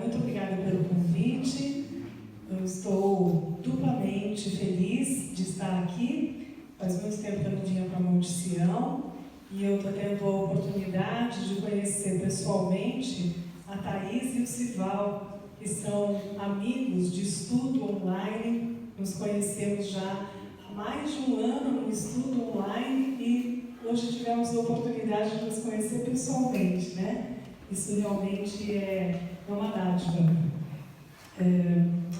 muito obrigada pelo convite. Eu estou duplamente feliz de estar aqui. Faz muito tempo que eu não vinha para Monte Sião e eu estou tendo a oportunidade de conhecer pessoalmente a Thaís e o Sival, que são amigos de estudo online. Nos conhecemos já há mais de um ano no estudo online e hoje tivemos a oportunidade de nos conhecer pessoalmente, né? Isso realmente é uma dádiva.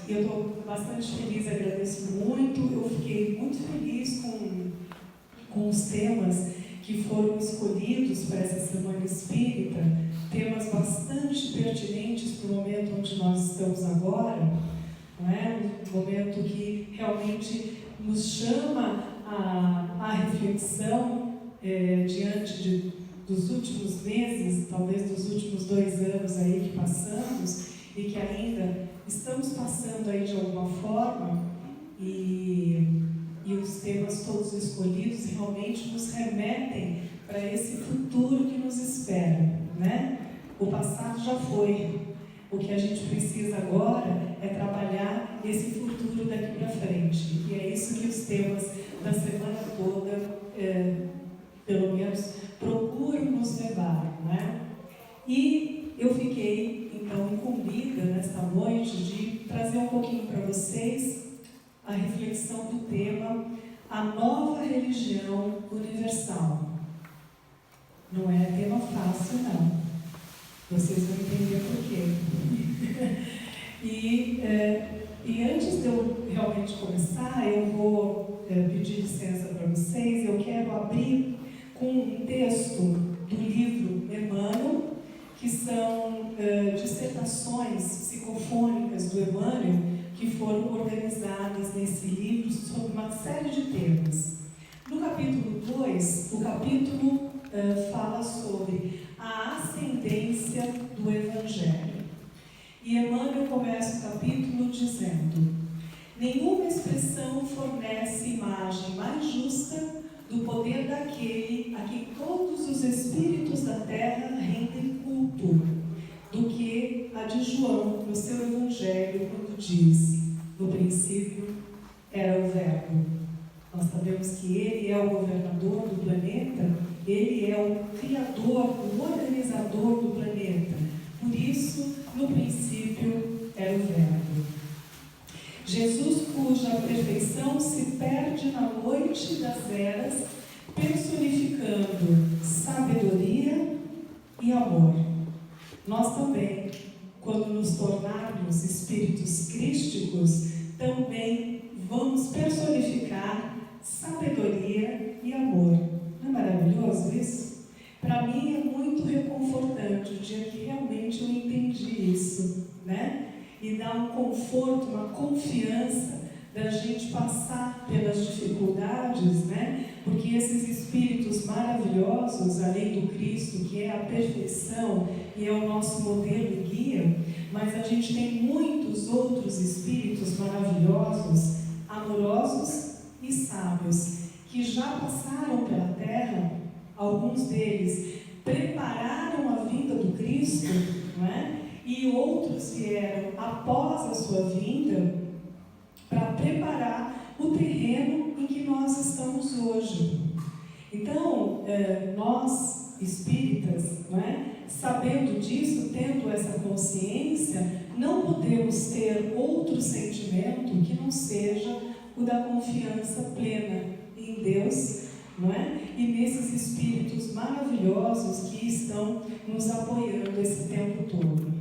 Eu estou bastante feliz, agradeço muito. Eu fiquei muito feliz com os temas que foram escolhidos para essa Semana Espírita, temas bastante pertinentes para o momento onde nós estamos agora, não é? Um momento que realmente nos chama à reflexão diante dos últimos meses, talvez dos últimos 2 anos aí que passamos e que ainda estamos passando aí de alguma forma, e os temas todos escolhidos realmente nos remetem para esse futuro que nos espera, né? O passado já foi. O que a gente precisa agora é trabalhar esse futuro daqui para frente. E é isso que os temas da semana toda, pelo menos, procuram nos levar, né? E eu fiquei, então, incumbida nesta noite de trazer um pouquinho para vocês a reflexão do tema A Nova Religião Universal. Não é tema fácil, não. Vocês vão entender por quê. E antes de eu realmente começar, eu vou pedir licença para vocês. Eu quero abrir com um texto do livro Emmanuel, que são dissertações psicofônicas do Emmanuel, que foram organizadas nesse livro sobre uma série de temas. No capítulo 2, o capítulo fala sobre a ascendência do Evangelho. E Emmanuel começa o capítulo dizendo: nenhuma expressão fornece imagem mais justa do poder daquele a quem todos os espíritos da terra rendem culto, do que a de João no seu Evangelho, quando diz: no princípio era o Verbo. Nós sabemos que ele é o governador do planeta, ele é o criador, o organizador do planeta. Por isso, no princípio era o Verbo. Jesus, cuja perfeição se perde na noite das eras, personificando sabedoria e amor. Nós também, quando nos tornarmos espíritos crísticos, também vamos personificar sabedoria e amor. Não é maravilhoso isso? Para mim é muito reconfortante o dia que realmente eu entendi isso, né? E dá um conforto, uma confiança da gente passar pelas dificuldades, né? Porque esses espíritos maravilhosos, além do Cristo, que é a perfeição e é o nosso modelo e guia, mas a gente tem muitos outros espíritos maravilhosos, amorosos e sábios, que já passaram pela Terra. Alguns deles prepararam a vinda do Cristo, não é? E outros vieram após a sua vinda para preparar o terreno em que nós estamos hoje. Então, nós espíritas, não é? Sabendo disso, tendo essa consciência, não podemos ter outro sentimento que não seja o da confiança plena em Deus, não é? E nesses espíritos maravilhosos que estão nos apoiando esse tempo todo.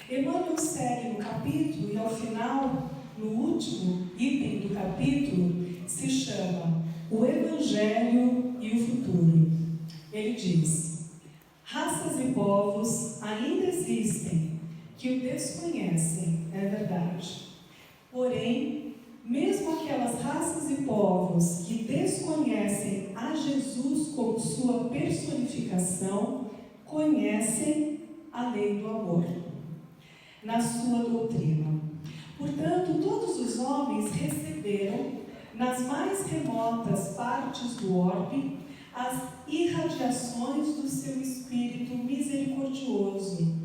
Emmanuel segue no capítulo e ao final, no último item do capítulo, se chama O Evangelho e o Futuro. Ele diz: raças e povos ainda existem que o desconhecem, é verdade. Porém, mesmo aquelas raças e povos que desconhecem a Jesus como sua personificação, conhecem a lei do amor na sua doutrina. Portanto, todos os homens receberam, nas mais remotas partes do orbe, as irradiações do seu Espírito misericordioso,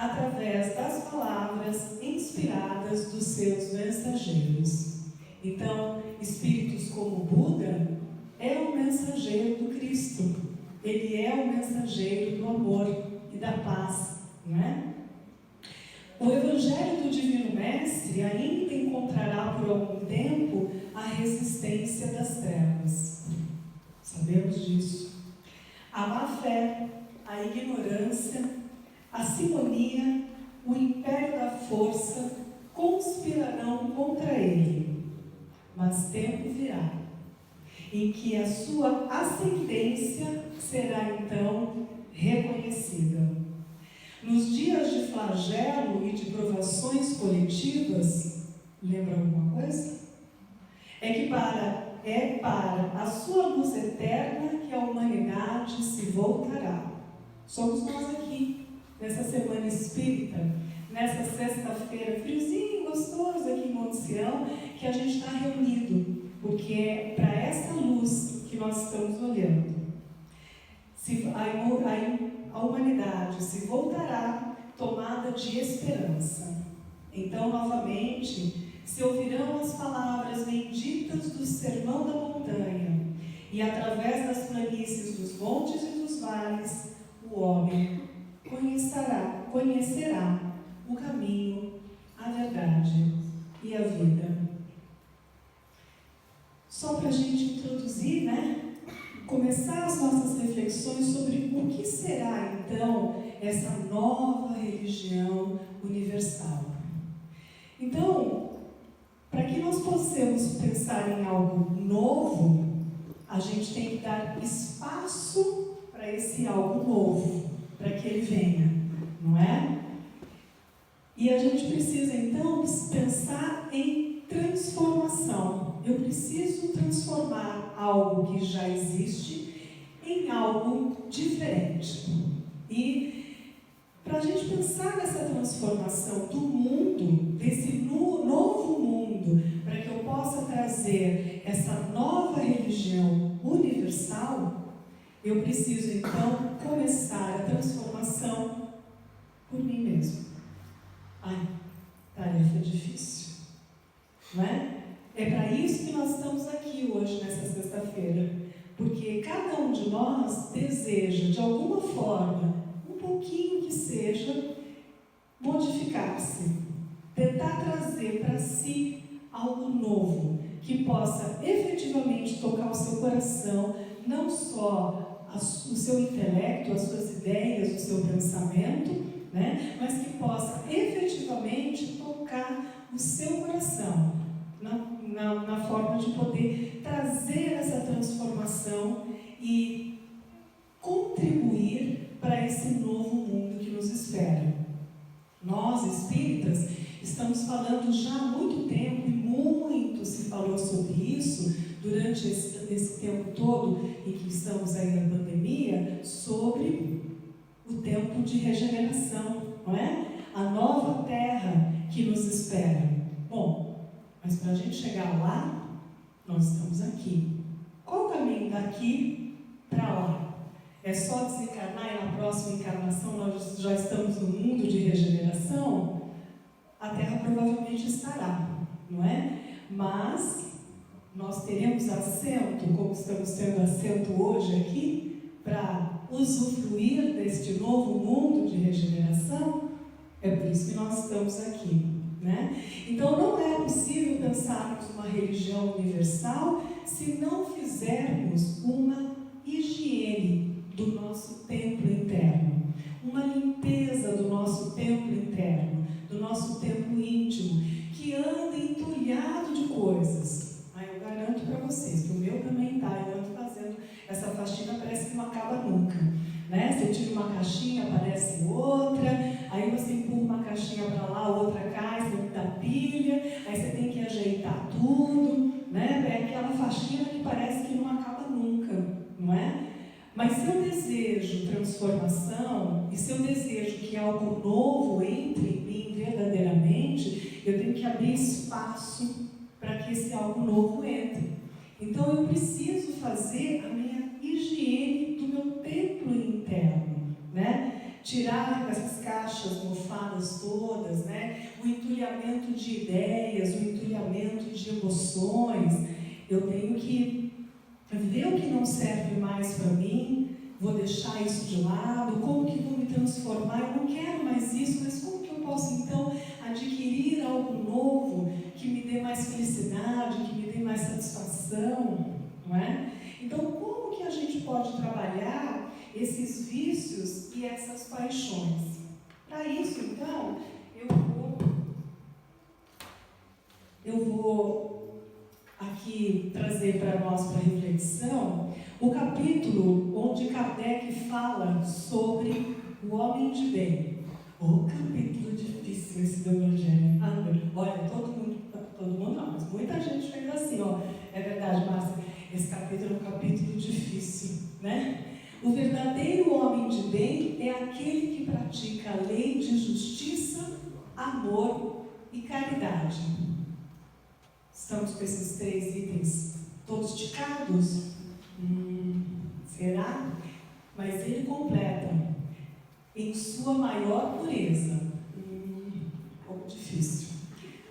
através das palavras inspiradas dos seus mensageiros. Então, espíritos como Buda é o mensageiro do Cristo. Ele é o mensageiro do amor e da paz, não é? O Evangelho do Divino Mestre ainda encontrará por algum tempo a resistência das trevas. Sabemos disso. A má-fé, a ignorância, a simonia, o império da força conspirarão contra ele. Mas tempo virá em que a sua ascendência será então reconhecida. Nos dias de flagelo e de provações coletivas, lembra alguma coisa? É para a sua luz eterna que a humanidade se voltará. Somos nós aqui, nessa semana espírita, nessa sexta-feira, friozinho, gostoso aqui em Monte Sião, que a gente está reunido, porque é para essa luz que nós estamos olhando. A humanidade se voltará tomada de esperança. Então, novamente, se ouvirão as palavras benditas do Sermão da Montanha, e através das planícies dos montes e dos vales, o homem conhecerá o caminho, a verdade e a vida. Só para a gente introduzir, né? Começar as nossas reflexões sobre o que será, então, essa nova religião universal. Então, para que nós possamos pensar em algo novo, a gente tem que dar espaço para esse algo novo, para que ele venha, não é? E a gente precisa, então, pensar em transformação. Eu preciso transformar algo que já existe em algo diferente. E para a gente pensar nessa transformação do mundo, desse novo mundo, para que eu possa trazer essa nova religião universal, eu preciso então começar a transformação por mim mesmo. Ai, tarefa difícil, não é? É para isso que nós estamos aqui hoje, nessa sexta-feira, porque cada um de nós deseja, de alguma forma, um pouquinho que seja, modificar-se, tentar trazer para si algo novo, que possa efetivamente tocar o seu coração, não só o seu intelecto, as suas ideias, o seu pensamento, né? Mas que possa efetivamente tocar o seu coração, na forma de poder trazer essa transformação e contribuir para esse novo mundo que nos espera. Nós, espíritas, estamos falando já há muito tempo, e muito se falou sobre isso durante esse tempo todo em que estamos aí na pandemia, sobre o tempo de regeneração, não é? A nova terra que nos espera. Bom, mas para a gente chegar lá, nós estamos aqui. Qual o caminho daqui para lá? É só desencarnar e na próxima encarnação nós já estamos no mundo de regeneração? A Terra provavelmente estará, não é? Mas nós teremos assento, como estamos tendo assento hoje aqui, para usufruir deste novo mundo de regeneração? É por isso que nós estamos aqui, né? Então não é possível pensarmos uma religião universal se não fizermos uma higiene do nosso templo interno, uma limpeza do nosso templo interno, do nosso templo íntimo, que anda entulhado de coisas. Eu garanto para vocês que o meu também está. Eu ando fazendo essa faxina, parece que não acaba nunca, né? Você tira uma caixinha, aparece outra, aí você empurra uma caixinha para lá, outra cai, você dá pilha, aí você tem que ajeitar tudo, né? É aquela faxina que parece que não acaba nunca, não é? Mas se eu desejo transformação, e se eu desejo que algo novo entre em mim verdadeiramente, eu tenho que abrir espaço para que esse algo novo entre. Então eu preciso fazer a minha higiene do meu templo interno, né? tirar essas caixas mofadas todas, né? O entulhamento de ideias, o entulhamento de emoções. Eu tenho que ver o que não serve mais para mim, vou deixar isso de lado, como que vou me transformar? Eu não quero mais isso, mas como que eu posso então adquirir algo novo que me dê mais felicidade, que me dê mais satisfação, não é? Então, como que a gente pode trabalhar esses vícios e essas paixões? Para isso, então, eu vou aqui trazer para nós, para reflexão, o capítulo onde Kardec fala sobre o homem de bem. O capítulo difícil esse do Evangelho. Olha, todo mundo não, mas muita gente fez assim, ó. É verdade, Márcia, esse capítulo é um capítulo difícil, né? O verdadeiro homem de bem é aquele que pratica a lei de justiça, amor e caridade. Estamos com esses 3 itens todos ticados? Será? Mas ele completa em sua maior pureza. Um pouco difícil.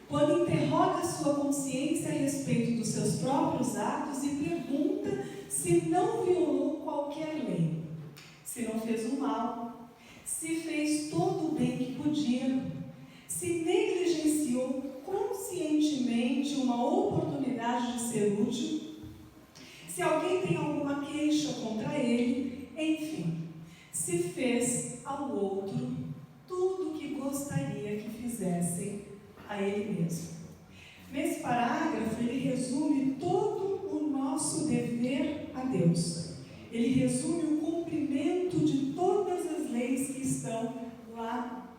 Quando interroga sua consciência a respeito dos seus próprios atos e pergunta se não violou qualquer lei, se não fez o mal, se fez todo o bem que podia, se negligenciou conscientemente uma oportunidade de ser útil, se alguém tem alguma queixa contra ele, enfim, se fez ao outro tudo o que gostaria que fizessem a ele mesmo. Nesse parágrafo, ele resume todo o nosso dever a Deus. Ele resume o cumprimento de todas as leis que estão lá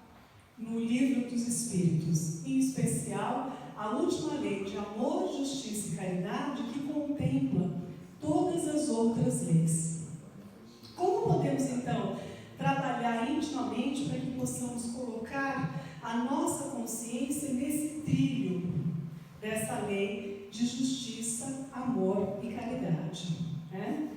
no Livro dos Espíritos, em especial a última lei de amor, justiça e caridade, que contempla todas as outras leis. Como podemos, então, trabalhar intimamente para que possamos colocar a nossa consciência nesse trilho dessa lei de justiça, amor e caridade, né?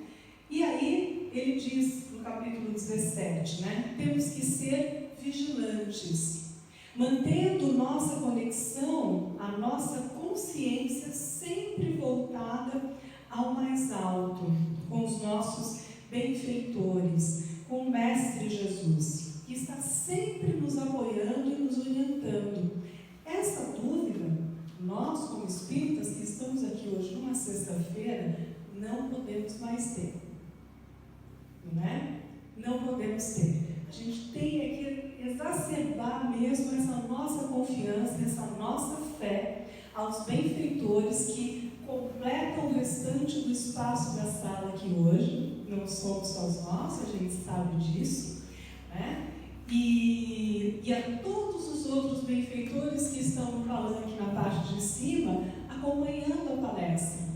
E aí, ele diz no capítulo 17, né? Temos que ser vigilantes, mantendo nossa conexão, a nossa consciência sempre voltada ao mais alto, com os nossos benfeitores, com o Mestre Jesus, que está sempre nos apoiando e nos orientando. Essa dúvida, nós como espíritas que estamos aqui hoje numa sexta-feira, não podemos mais ter, não é? Não podemos ter. A gente tem que exacerbar mesmo essa nossa confiança, essa nossa fé aos benfeitores que completam o restante do espaço da sala aqui hoje. Não somos só nós, a gente sabe disso, né? E a todos os outros benfeitores que estão no palanque na parte de cima, acompanhando a palestra.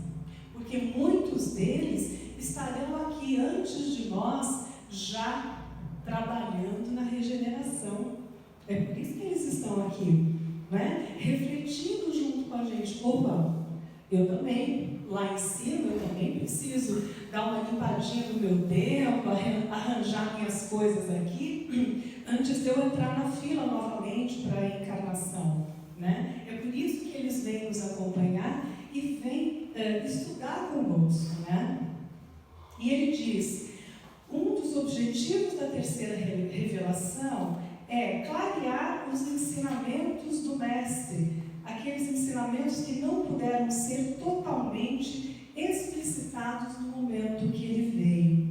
Porque muitos deles estarão aqui antes de nós, já trabalhando na regeneração. É por isso que eles estão aqui, né? Refletindo junto com a gente. Opa, eu também, lá em cima, eu também preciso dar uma limpadinha no meu tempo, arranjar minhas coisas aqui, antes de eu entrar na fila novamente para a encarnação, né? É por isso que eles vêm nos acompanhar e vêm estudar conosco, né? E ele diz, um dos objetivos da terceira revelação é clarear os ensinamentos do Mestre, aqueles ensinamentos que não puderam ser totalmente explicitados no momento que ele veio.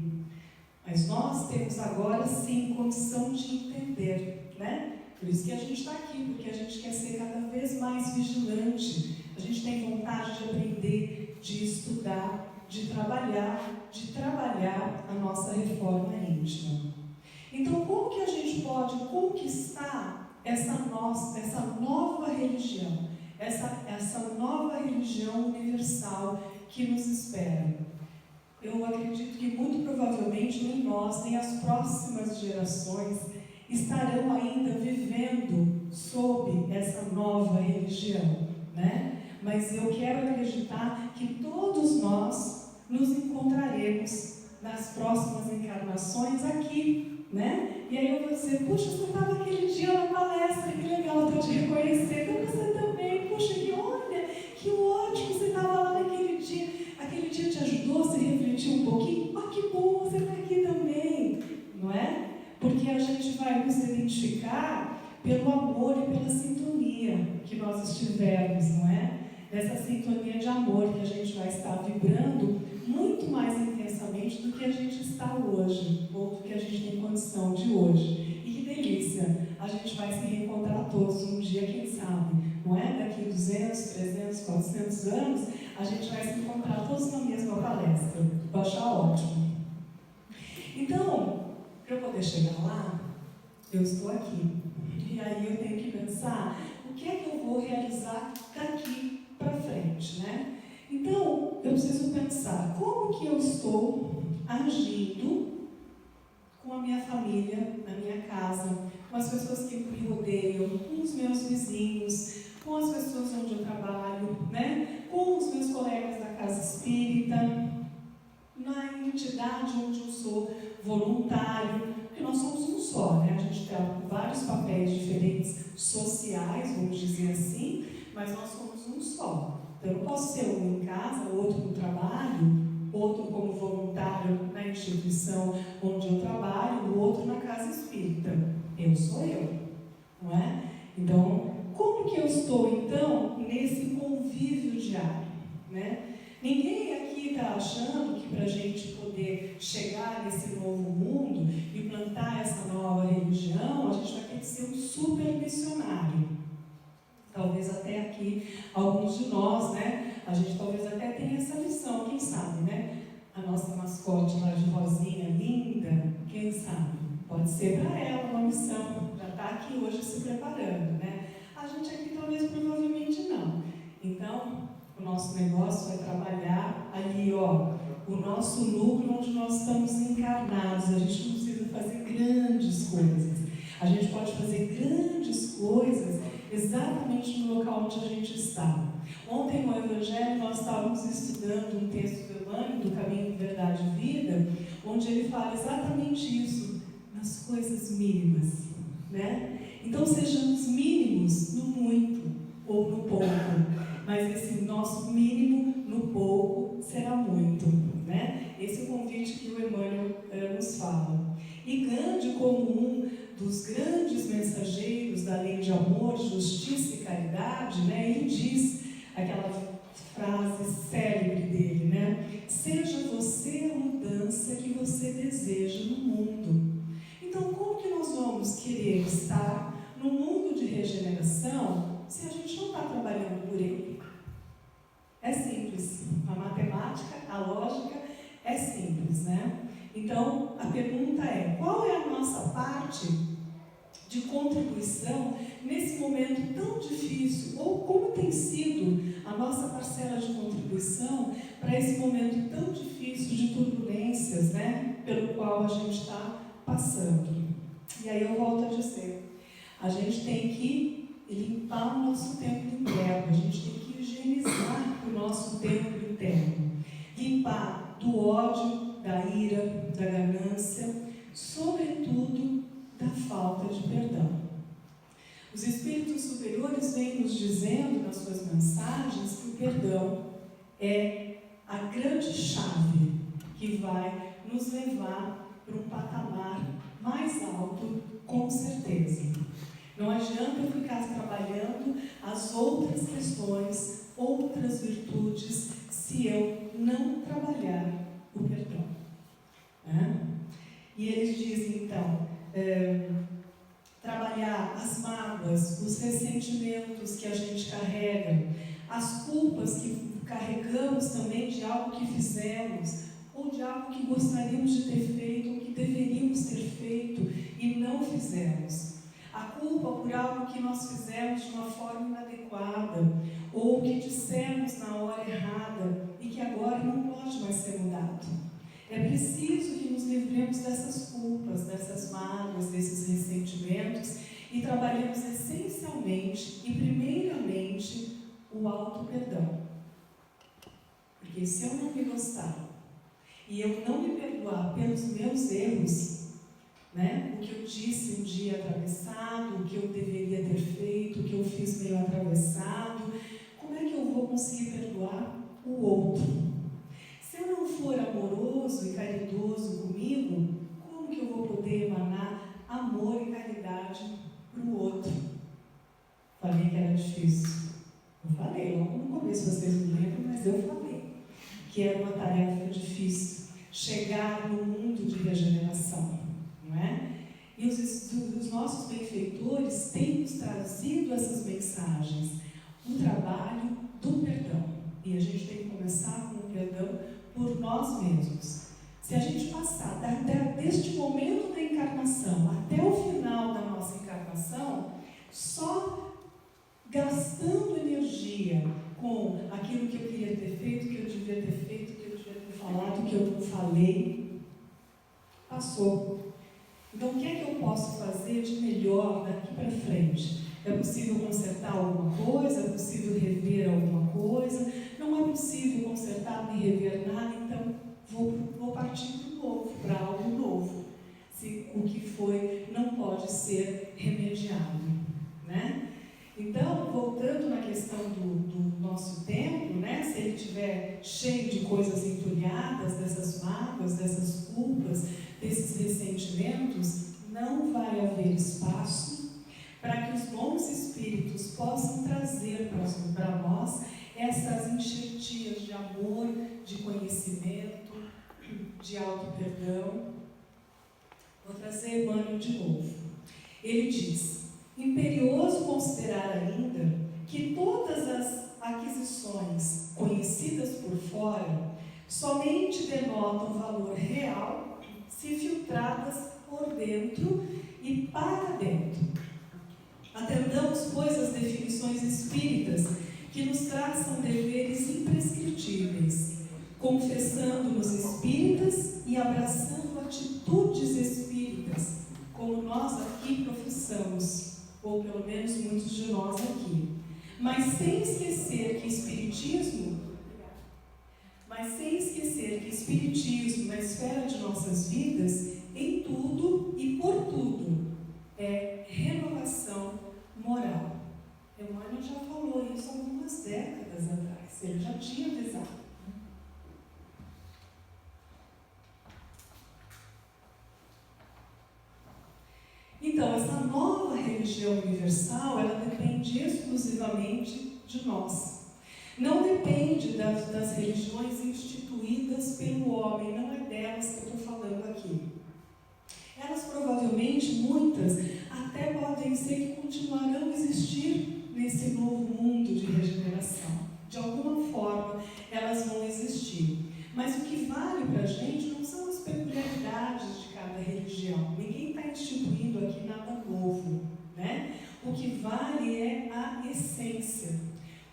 Mas nós temos agora sim condição de entender, né? Por isso que a gente está aqui, porque a gente quer ser cada vez mais vigilante, a gente tem vontade de aprender, de estudar, de trabalhar a nossa reforma íntima. Então, como que a gente pode conquistar essa nova religião, essa nova religião universal que nos espera? Eu acredito que muito provavelmente nem nós, nem as próximas gerações estarão ainda vivendo sob essa nova religião, né? Mas eu quero acreditar que todos nós nos encontraremos nas próximas encarnações aqui, né? E aí eu vou dizer, puxa, você estava aquele dia na palestra, que legal, estou te reconhecendo. Você também, puxa, que olha, que ótimo, você estava lá naquele dia. Aquele dia te ajudou, você refletiu um pouquinho. Ah, que bom, você está aqui também. Não é? Porque a gente vai nos identificar pelo amor e pela sintonia que nós estivermos, não é? Nessa sintonia de amor que a gente vai estar vibrando muito mais intensamente do que a gente está hoje, ou do que a gente tem condição de hoje. E que delícia! A gente vai se reencontrar todos um dia, quem sabe, não é? Daqui 200, 300, 400 anos, a gente vai se encontrar todos na mesma palestra. Vou achar ótimo. Então, para eu poder chegar lá, eu estou aqui. E aí eu tenho que pensar o que é que eu vou realizar daqui para frente, né? Então, eu preciso pensar como que eu estou agindo com a minha família, na minha casa, com as pessoas que me rodeiam, com os meus vizinhos, com as pessoas onde eu trabalho, né? Com os meus colegas da casa espírita, na entidade onde eu sou voluntário, porque nós somos um só, né? A gente tem vários papéis diferentes sociais, vamos dizer assim, mas nós somos um só. Então, eu não posso ser um em casa, outro no trabalho, outro como voluntário na instituição onde eu trabalho, o outro na casa espírita. Eu sou eu, não é? Então, como que eu estou, então, nesse convívio diário, né? Ninguém aqui está achando que para a gente poder chegar nesse novo mundo e plantar essa nova religião, a gente vai ter que ser um super missionário. Talvez até aqui, alguns de nós, né? A gente talvez até tenha essa missão, quem sabe, né? A nossa mascote lá de rosinha, linda, quem sabe? Pode ser para ela uma missão, já está aqui hoje se preparando, né? A gente aqui talvez provavelmente não. Então, o nosso negócio é trabalhar ali, ó, o nosso núcleo onde nós estamos encarnados. A gente não precisa fazer grandes coisas. A gente pode fazer grandes coisas exatamente no local onde a gente está. Ontem no Evangelho nós estávamos estudando um texto do Emmanuel, do Caminho de Verdade e Vida, onde ele fala exatamente isso, nas coisas mínimas, né? Então sejamos mínimos no muito ou no pouco, mas esse nosso mínimo no pouco será muito, né? Esse é o convite que o Emmanuel nos fala. E Gandhi, como um dos grandes mensageiros da lei de amor, justiça e caridade, né? Ele diz aquela frase célebre dele, né? Seja você a mudança que você deseja no mundo. Então, como que nós vamos querer estar no mundo de regeneração se a gente não está trabalhando por ele? É simples. A matemática, a lógica é simples, né? Então, a pergunta é, qual é a nossa parte de contribuição nesse momento tão difícil? Ou como tem sido a nossa parcela de contribuição para esse momento tão difícil de turbulências, né? Pelo qual a gente está passando. E aí eu volto a dizer, a gente tem que limpar o nosso templo interno, a gente tem que higienizar o nosso templo interno. Limpar do ódio, da ira, da ganância, sobretudo da falta de perdão. Os espíritos superiores vêm nos dizendo nas suas mensagens que o perdão é a grande chave que vai nos levar para um patamar mais alto, com certeza. Não adianta eu ficar trabalhando as outras questões, outras virtudes, se eu não trabalhar o perdão. E eles dizem, então, trabalhar as mágoas, os ressentimentos que a gente carrega, as culpas que carregamos também de algo que fizemos, ou de algo que gostaríamos de ter feito, ou que deveríamos ter feito e não fizemos. A culpa por algo que nós fizemos de uma forma inadequada, ou que dissemos na hora errada e que agora não pode mais ser mudado. É preciso que nos livremos dessas culpas, dessas mágoas, desses ressentimentos e trabalhemos essencialmente e primeiramente o auto-perdão. Porque se eu não me gostar e eu não me perdoar pelos meus erros, né? O que eu disse um dia atravessado, o que eu deveria ter feito, o que eu fiz meio atravessado. Como é que eu vou conseguir perdoar o outro? Se eu não for amoroso e caridoso comigo, como que eu vou poder emanar amor e caridade para o outro? Falei que era difícil. Eu falei, logo no começo, vocês não lembram, mas eu falei que era uma tarefa difícil chegar no mundo de regeneração, não é? E os nossos benfeitores têm nos trazido essas mensagens, o trabalho do perdão. E a gente tem que começar com o perdão por nós mesmos. Se a gente passar deste momento da encarnação até o final da nossa encarnação, só gastando energia com aquilo que eu queria ter feito, que eu devia ter feito, que eu devia ter falado, que eu não falei, passou. Então, o que é que eu posso fazer de melhor daqui para frente? É possível consertar alguma coisa? É possível rever alguma coisa? Não é possível consertar nem rever nada, então vou partir para o novo, para algo novo. Se o que foi não pode ser remediado, né? Então, voltando na questão do nosso tempo, né? Se ele estiver cheio de coisas entulhadas, dessas mágoas, dessas culpas, desses ressentimentos, não vai haver espaço para que os bons espíritos possam trazer para nós essas enxertias de amor, de conhecimento, de auto-perdão. Vou trazer Emmanuel de novo. Ele diz: imperioso considerar ainda que todas as aquisições conhecidas por fora somente denotam valor real se filtradas por dentro e para dentro. Atendamos, pois, às definições espíritas que nos traçam deveres imprescritíveis, confessando-nos espíritas e abraçando atitudes espíritas, como nós aqui professamos, ou pelo menos muitos de nós aqui. Mas sem esquecer que Espiritismo na esfera de nossas vidas, em tudo e por tudo, é renovação moral. Emmanuel já falou isso algumas décadas atrás, ele já tinha avisado. Então, essa nova religião universal, ela depende exclusivamente de nós. Não depende das religiões instituídas pelo homem, não é delas que eu estou falando aqui. Elas provavelmente, muitas, até podem ser que continuarão a existir nesse novo mundo de regeneração. De alguma forma, elas vão existir. Mas o que vale para a gente não são as peculiaridades de cada religião. Ninguém está instituindo aqui nada novo, né? O que vale é a essência,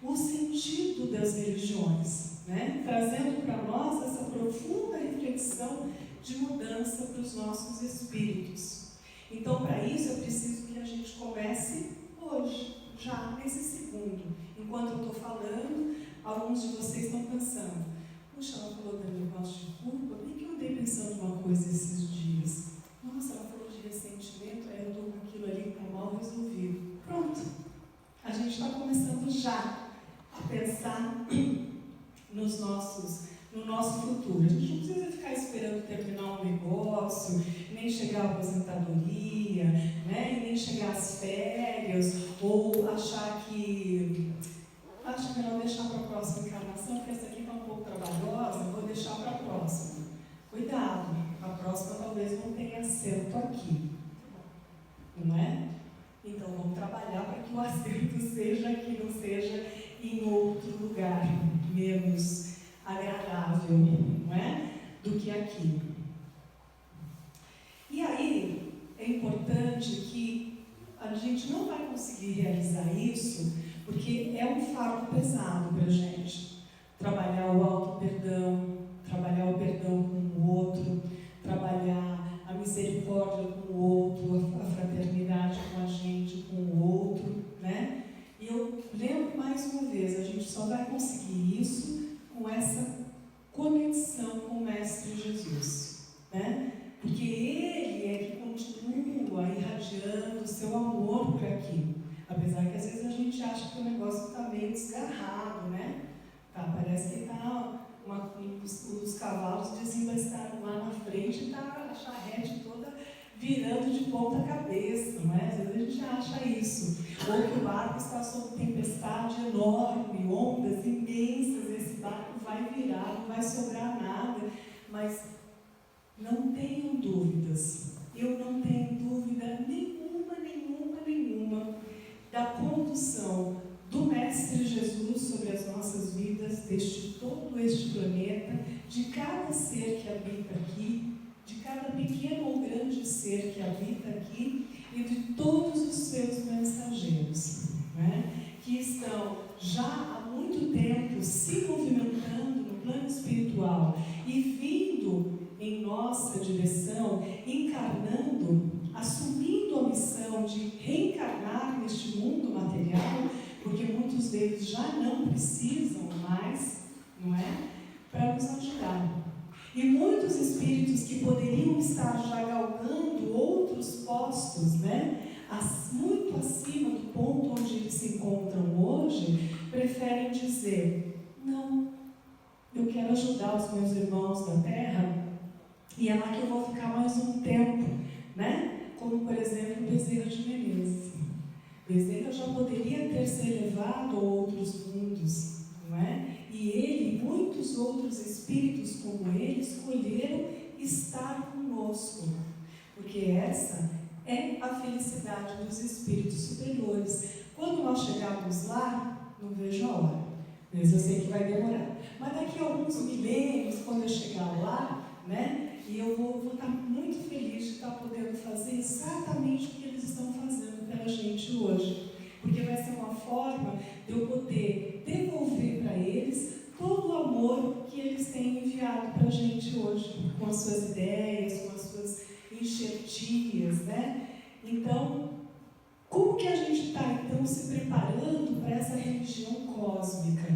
o sentido das religiões, né? Trazendo para nós essa profunda reflexão de mudança para os nossos espíritos. Então, para isso, é preciso que a gente comece hoje, já nesse segundo. Enquanto eu estou falando, alguns de vocês estão pensando: puxa, ela falou do negócio de culpa, bem que eu andei pensando uma coisa esses dias. Nossa, ela falou de ressentimento, aí eu estou com aquilo ali que está mal resolvido. Pronto, a gente está começando já a pensar no nosso futuro. A gente não precisa ficar esperando terminar um negócio, nem chegar à aposentadoria, né? E nem chegar às férias, ou achar que acho melhor deixar para a próxima encarnação, porque essa aqui está um pouco trabalhosa, vou deixar para a próxima. Cuidado, a próxima talvez não tenha assento aqui, não é? Então vamos trabalhar para que o assento seja aqui, não seja em outro lugar, menos agradável, não é? Do que aqui. E aí, é importante que a gente não vai conseguir realizar isso, porque é um fardo pesado para a gente. Trabalhar o auto-perdão, trabalhar o perdão com o outro, trabalhar a misericórdia com o outro, a fraternidade com a gente, com o outro, né? E eu lembro mais uma vez, a gente só vai conseguir isso com essa conexão com o Mestre Jesus, né? Porque Ele é que continua pronto para aquilo. Apesar que às vezes a gente acha que o negócio está meio desgarrado, né? Parece que os cavalos desembastaram lá na frente e está a charrete toda virando de ponta cabeça, não é? Às vezes a gente acha isso. Ou que o barco está sob tempestade enorme, ondas imensas, esse barco vai virar, não vai sobrar nada. Mas não tenham dúvidas, eu não tenho dúvida nenhuma da condução do Mestre Jesus sobre as nossas vidas, todo este planeta, de cada ser que habita aqui, de cada pequeno ou grande ser que habita aqui e de todos os seus mensageiros, né? Que estão já há muito tempo se movimentando no plano espiritual e vindo em nossa direção, encarnando, assumindo a missão de reencarnar neste mundo material, porque muitos deles já não precisam mais, não é? Para nos ajudar. E muitos espíritos que poderiam estar já galgando outros postos, né? Muito acima do ponto onde eles se encontram hoje, preferem dizer: não, eu quero ajudar os meus irmãos da Terra e é lá que eu vou ficar mais um tempo, né? Como, por exemplo, Bezerra de Menezes. Bezerra já poderia ter se elevado a outros mundos, não é? E ele e muitos outros espíritos como ele escolheram estar conosco, porque essa é a felicidade dos espíritos superiores. Quando nós chegarmos lá, não vejo a hora, mas eu sei que vai demorar. Mas daqui a alguns milênios, quando eu chegar lá, né, e eu vou estar muito feliz de estar podendo fazer exatamente o que eles estão fazendo pela gente hoje. Porque vai ser uma forma de eu poder devolver para eles todo o amor que eles têm enviado para a gente hoje, com as suas ideias, com as suas enxertias, né? Então, como que a gente está, então, se preparando para essa religião cósmica,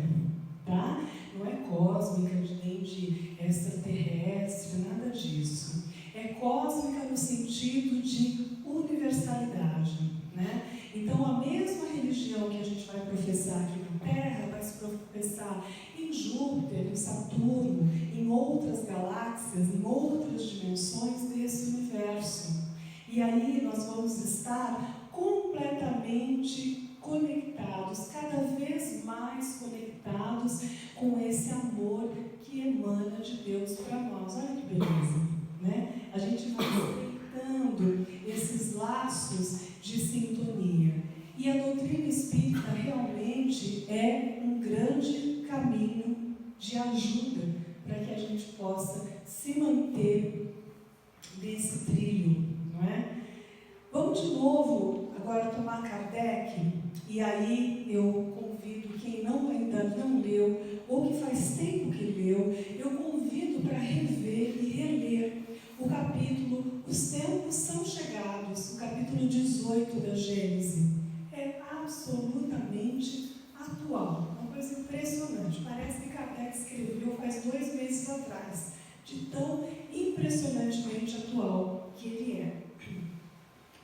tá? Não é cósmica nem de extraterrestre, nada disso. É cósmica no sentido de universalidade, né? Então, a mesma religião que a gente vai professar aqui na Terra, vai se professar em Júpiter, em Saturno, em outras galáxias, em outras dimensões desse universo. E aí nós vamos estar completamente conectados, cada vez mais conectados com esse amor que emana de Deus para nós. Olha que beleza, né? A gente vai estreitando esses laços de sintonia. E a doutrina espírita realmente é um grande caminho de ajuda para que a gente possa se manter nesse trilho, não é? Vamos de novo agora tomar Kardec, e aí eu convido quem ainda não leu, ou que faz tempo que leu, eu convido para rever e reler o capítulo Os Tempos São Chegados, o capítulo 18 da Gênese. É absolutamente atual, uma coisa impressionante. Parece que Kardec escreveu faz 2 meses atrás, de tão impressionantemente atual que ele é.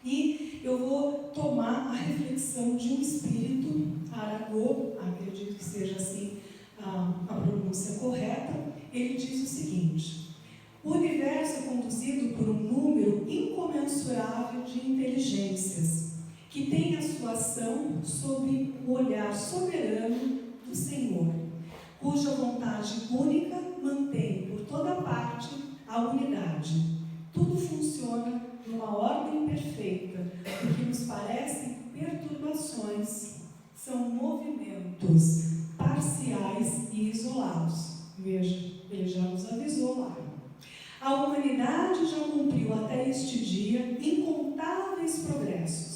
E eu vou tomar a reflexão de um espírito, Aragô, acredito que seja assim a pronúncia correta. Ele diz o seguinte: o universo é conduzido por um número incomensurável de inteligências, que tem a sua ação sob o olhar soberano do Senhor, cuja vontade única mantém por toda parte a unidade. Tudo funciona numa ordem perfeita, o que nos parecem perturbações são movimentos parciais e isolados. Veja, ele já nos avisou lá. A humanidade já cumpriu até este dia incontáveis progressos.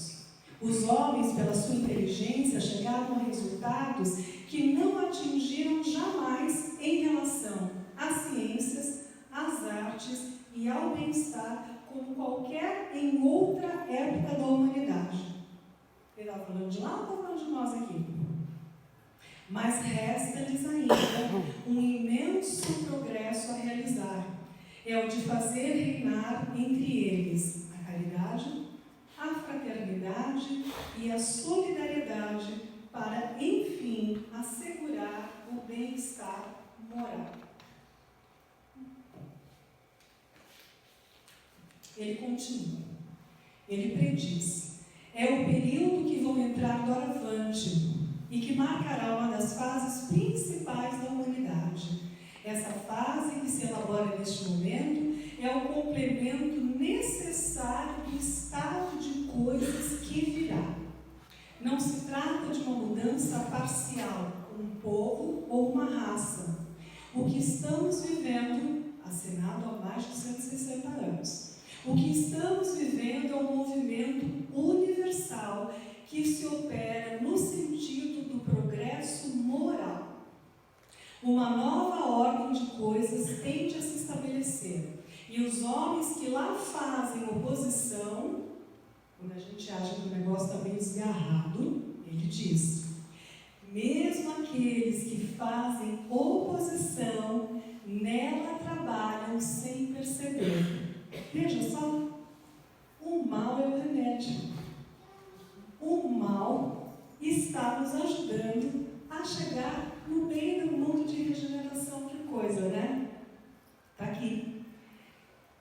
Os homens, pela sua inteligência, chegaram a resultados que não atingiram jamais em relação às ciências, às artes e ao bem-estar, como qualquer em outra época da humanidade. Ele está falando de lá ou está falando de nós aqui? Mas resta-lhes ainda um imenso progresso a realizar. É o de fazer reinar entre eles a caridade, a fraternidade e a solidariedade para, enfim, assegurar o bem-estar moral. Ele continua, ele prediz: é o período que vão entrar doravante e que marcará uma das fases principais da humanidade. Essa fase que se elabora neste momento é o complemento necessário do estado de coisas que virá. Não se trata de uma mudança parcial, um povo ou uma raça. O que estamos vivendo, assinado há mais de 160 anos, o que estamos vivendo é um movimento universal que se opera no sentido do progresso moral. Uma nova ordem de coisas tende a se estabelecer, e os homens que lá fazem oposição, quando a gente acha que o negócio está bem desgarrado, ele diz: mesmo aqueles que fazem oposição, nela trabalham sem perceber. Veja só, o mal é o remédio. O mal está nos ajudando a chegar no meio do mundo de regeneração. Que coisa, né? Está aqui.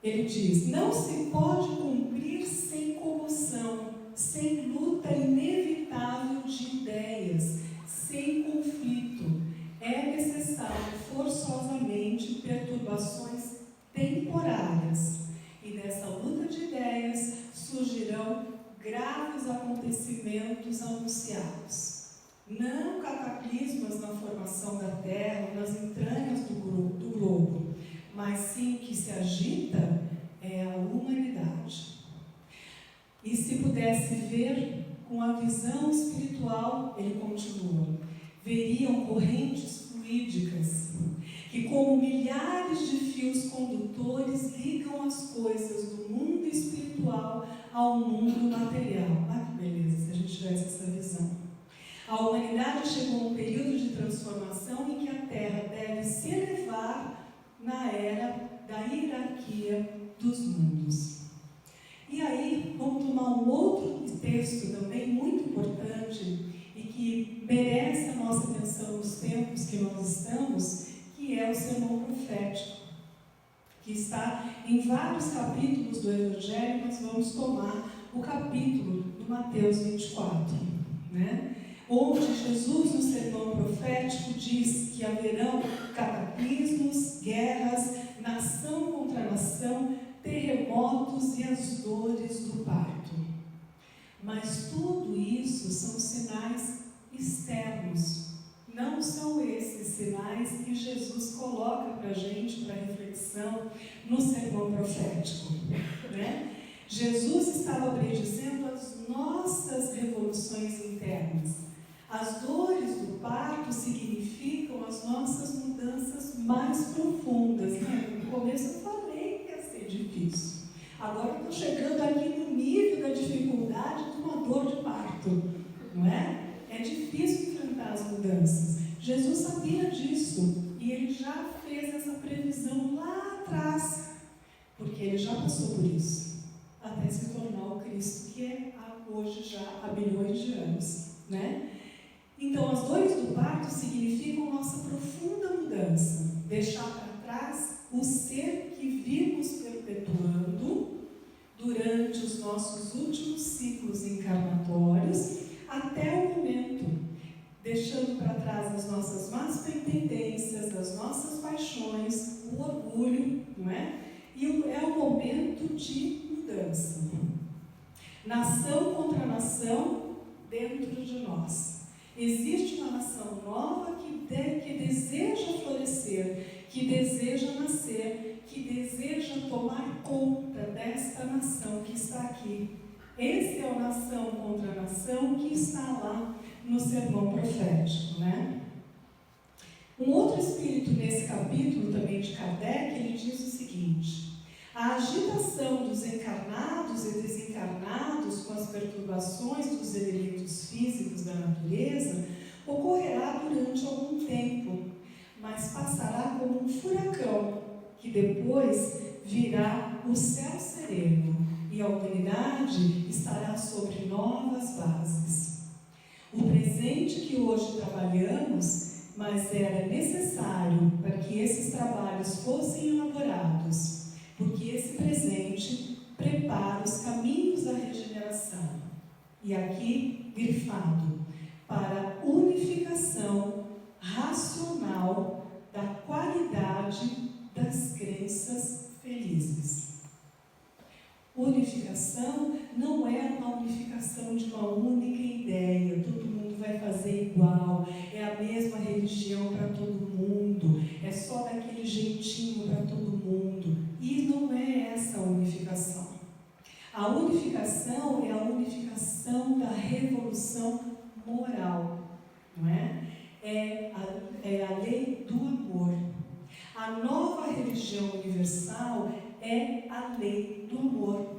Ele diz: não se pode cumprir sem comoção, sem luta inevitável de ideias, sem conflito. É necessário forçosamente perturbações temporárias. E nessa luta de ideias surgirão graves acontecimentos anunciados. Não cataclismas na formação da Terra, nas entranhas do globo, mas sim o que se agita é a humanidade. E se pudesse ver com a visão espiritual, ele continua, veriam correntes fluídicas que, como milhares de fios condutores, ligam as coisas do mundo espiritual ao mundo material. Ah, que beleza, se a gente tivesse essa visão. A humanidade chegou a um período de transformação em que a Terra deve se elevar na era da hierarquia dos mundos. E aí, vamos tomar um outro texto também muito importante e que merece a nossa atenção nos tempos que nós estamos, que é o sermão profético, que está em vários capítulos do Evangelho. Nós vamos tomar o capítulo do Mateus 24, né? Onde Jesus, no sermão profético, diz que haverão cataclismos, guerras, nação contra nação, terremotos e as dores do parto. Mas tudo isso são sinais externos. Não são esses sinais que Jesus coloca para a gente, para reflexão, no sermão profético, né? Jesus estava predizendo as nossas revoluções internas. As dores do parto significam as nossas mudanças mais profundas, né? No começo eu falei que ia ser difícil. Agora eu estou chegando aqui no nível da dificuldade de uma dor de parto, não é? É difícil enfrentar as mudanças. Jesus sabia disso e ele já fez essa previsão lá atrás, porque ele já passou por isso, até se tornar o Cristo que é hoje já há bilhões de anos, né? Então, as dores do parto significam nossa profunda mudança, deixar para trás o ser que vimos perpetuando durante os nossos últimos ciclos encarnatórios até o momento, deixando para trás as nossas más tendências, as nossas paixões, o orgulho, não é? E é o momento de mudança. Nação contra nação dentro de nós. Existe uma nação nova que deseja florescer, que deseja nascer, que deseja tomar conta desta nação que está aqui. Esse é o nação contra nação que está lá no sermão profético, né? Um outro espírito nesse capítulo também de Kardec, ele diz o seguinte: a agitação dos encarnados e desencarnados com as perturbações dos elementos físicos da natureza ocorrerá durante algum tempo, mas passará como um furacão, que depois virá o céu sereno, e e a humanidade estará sobre novas bases. O presente que hoje trabalhamos, mas era necessário para que esses trabalhos fossem elaborados, porque esse presente prepara os caminhos da regeneração. E aqui, grifado, para unificação racional da qualidade das crenças felizes. Unificação não é uma unificação de uma única ideia, todo mundo vai fazer igual, é a mesma religião para todo mundo, é só daquele jeitinho para todo mundo. E não é essa a unificação. A unificação é a unificação da revolução moral, não é? É a lei do amor. A nova religião universal é a lei do amor.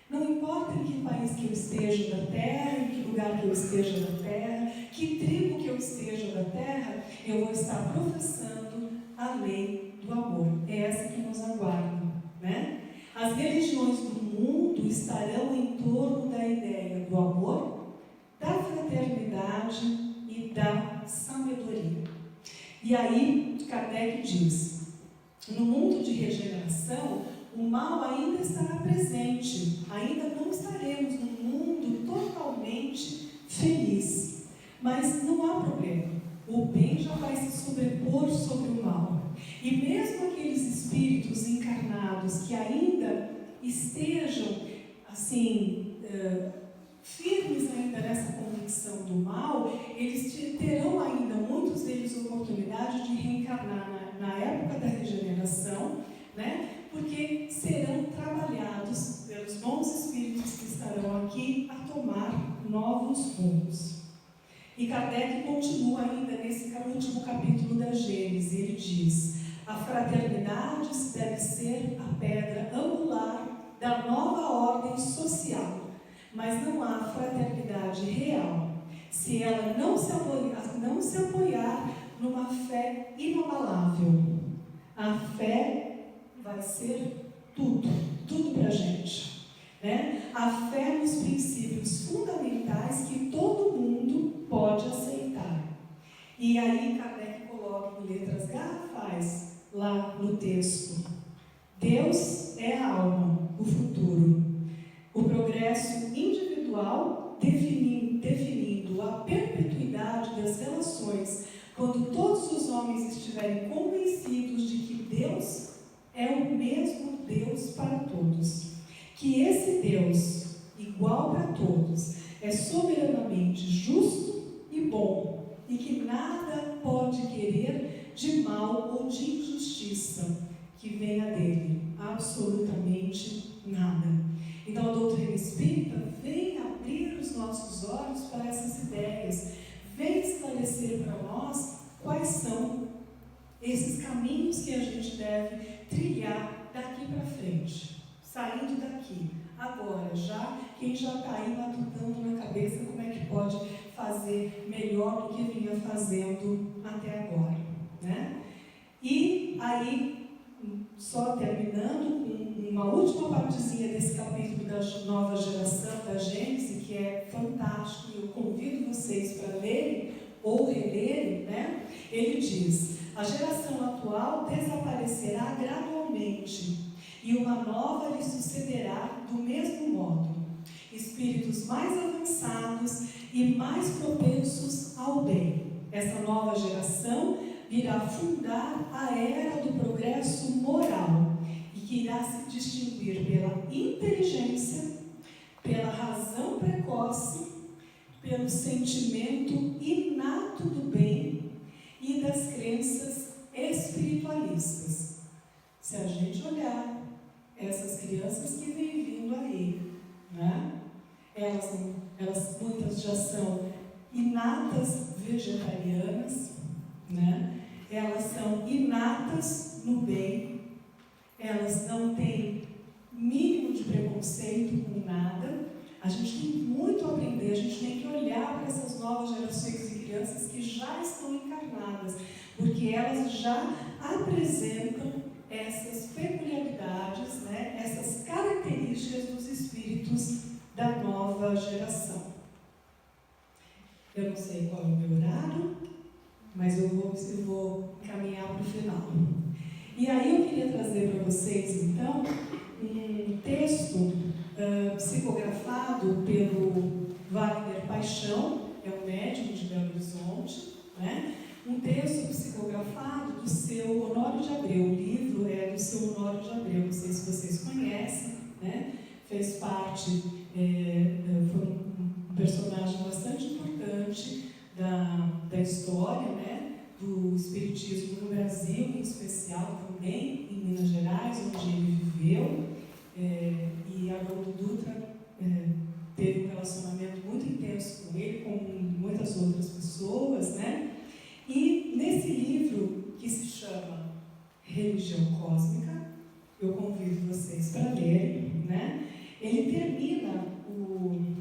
Não importa em que país que eu esteja da Terra, em que lugar que eu esteja da Terra, que tribo que eu esteja da Terra, eu vou estar professando a lei do amor. É essa que nos aguarda, né? As religiões do mundo estarão em torno da ideia do amor, da fraternidade e da sabedoria. E aí, Kardec diz, no mundo de regeneração, o mal ainda estará presente, ainda não estaremos num mundo totalmente feliz, mas não há problema, o bem já vai se sobrepor sobre o mal, e mesmo aqueles espíritos encarnados que ainda estejam assim, firmes ainda nessa convicção do mal, eles terão ainda, muitos deles, oportunidade de reencarnar na época da regeneração, né? Porque serão trabalhados pelos bons espíritos que estarão aqui a tomar novos rumos. E Kardec continua ainda nesse último capítulo da Gênesis, ele diz: a fraternidade deve ser a pedra angular da nova ordem social, mas não há fraternidade real se ela não se apoiar numa fé inabalável. A fé vai ser tudo para a gente, né? A fé nos princípios fundamentais que todo mundo pode aceitar. E aí Kardec coloca em letras garrafais, lá no texto: Deus é a alma, o futuro, o progresso individual definindo a perpetuidade das relações, quando todos os homens estiverem convencidos de que Deus é o mesmo Deus para todos, que esse Deus, igual para todos, é soberanamente justo e bom, e que nada pode querer de mal ou de injustiça que venha dele, absolutamente nada. Então a doutrina espírita vem abrir os nossos olhos para essas ideias, vem esclarecer para nós quais são esses caminhos que a gente deve trilhar daqui para frente, saindo daqui. Agora, quem já está aí matutando na cabeça como é que pode fazer melhor do que vinha fazendo até agora, né? E aí, só terminando com uma última partezinha desse capítulo da nova geração da Gênesis, que é fantástico, e eu convido vocês para lerem ou relerem, né? Ele diz: a geração atual desaparecerá gradualmente e uma nova lhe sucederá do mesmo modo. Espíritos mais avançados e mais propensos ao bem. Essa nova geração virá fundar a era do progresso moral e que irá se distinguir pela inteligência, pela razão precoce, pelo sentimento inato do bem e das crenças espiritualistas. Se a gente olhar essas crianças que vêm vindo aí, né? Elas muitas já são inatas vegetarianas, né? Elas são inatas no bem, elas não têm mínimo de preconceito com nada. A gente tem muito a aprender, a gente tem que olhar para essas novas gerações de crianças que já estão encarnadas, porque elas já apresentam essas peculiaridades, né? Essas características dos espíritos mas eu vou caminhar para o final. E aí eu queria trazer para vocês, então, um texto psicografado pelo Wagner Paixão, é um médico de Belo Horizonte, né? Um texto psicografado do seu Honório de Abreu. O livro é do seu Honório de Abreu, não sei se vocês conhecem, né? Fez parte, foi um personagem bastante importante da história, né? Do espiritismo no Brasil, em especial também em Minas Gerais, onde ele viveu. E Haroldo Dutra teve um relacionamento muito intenso com ele, com muitas outras pessoas, né? E nesse livro, que se chama Religião Cósmica, eu convido vocês para lerem, né? Ele termina um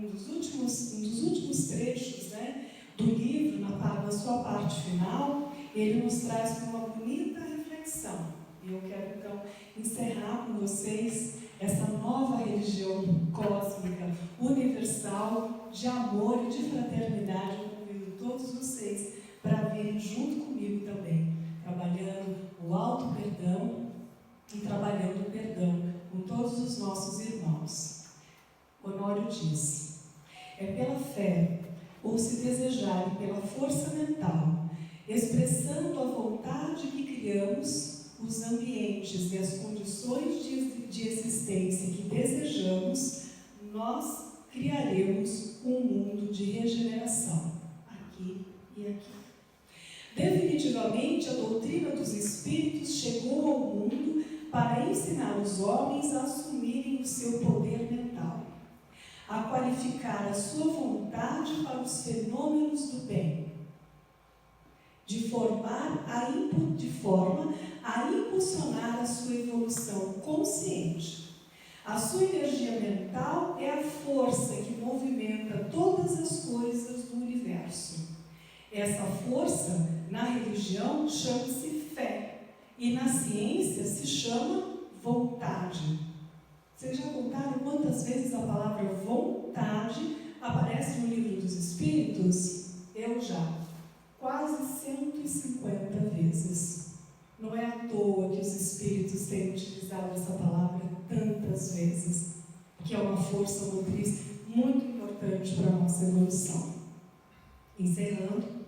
dos últimos trechos, né, do livro, na sua parte final, ele nos traz uma bonita reflexão. E eu quero, então, encerrar com vocês essa nova religião cósmica, universal, de amor e de fraternidade. Eu convido todos vocês para virem junto comigo também, trabalhando o auto-perdão e trabalhando o perdão com todos os nossos irmãos. Honório diz: é pela fé, ou se desejarem pela força mental, expressando a vontade que criamos os ambientes e as condições de existência que desejamos, nós criaremos um mundo de regeneração, aqui e aqui. Definitivamente, a doutrina dos Espíritos chegou ao mundo para ensinar os homens a assumirem o seu poder mental, a qualificar a sua vontade para os fenômenos do bem, de forma a impulsionar a sua evolução consciente. A sua energia mental é a força que movimenta todas as coisas do universo. Essa força, na religião, chama-se fé, e na ciência se chama vontade. Vocês já contaram quantas vezes a palavra vontade aparece no Livro dos Espíritos? Eu já. Quase 150 vezes. Não é à toa que os Espíritos têm utilizado essa palavra tantas vezes, que é uma força motriz muito importante para a nossa evolução. Encerrando,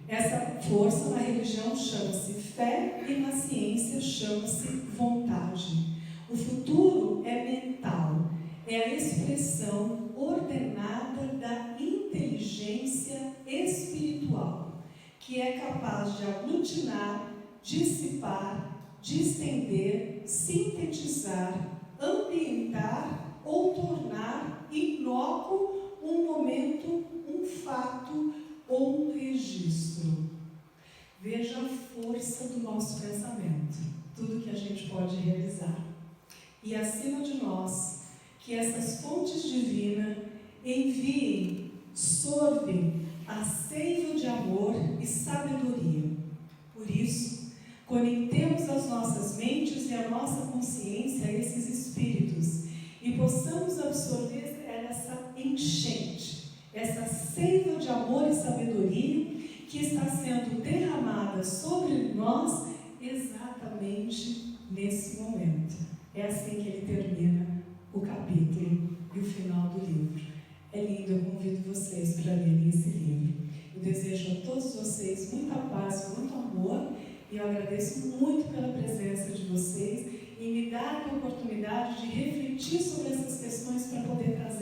essa força na religião chama-se fé e na ciência chama-se vontade. O futuro é mental, é a expressão ordenada da inteligência espiritual, que é capaz de aglutinar, dissipar, distender, sintetizar, ambientar ou tornar inócuo um momento, um fato ou um registro. Veja a força do nosso pensamento, tudo que a gente pode realizar. E acima de nós, que essas fontes divinas enviem, sorvem a seiva de amor e sabedoria. Por isso, conectemos as nossas mentes e a nossa consciência a esses espíritos e possamos absorver essa enchente, essa seiva de amor e sabedoria que está sendo derramada sobre nós exatamente nesse momento. É assim que ele termina o capítulo e o final do livro. É lindo, eu convido vocês para lerem esse livro. Eu desejo a todos vocês muita paz, muito amor, e eu agradeço muito pela presença de vocês e me dar a oportunidade de refletir sobre essas questões para poder trazer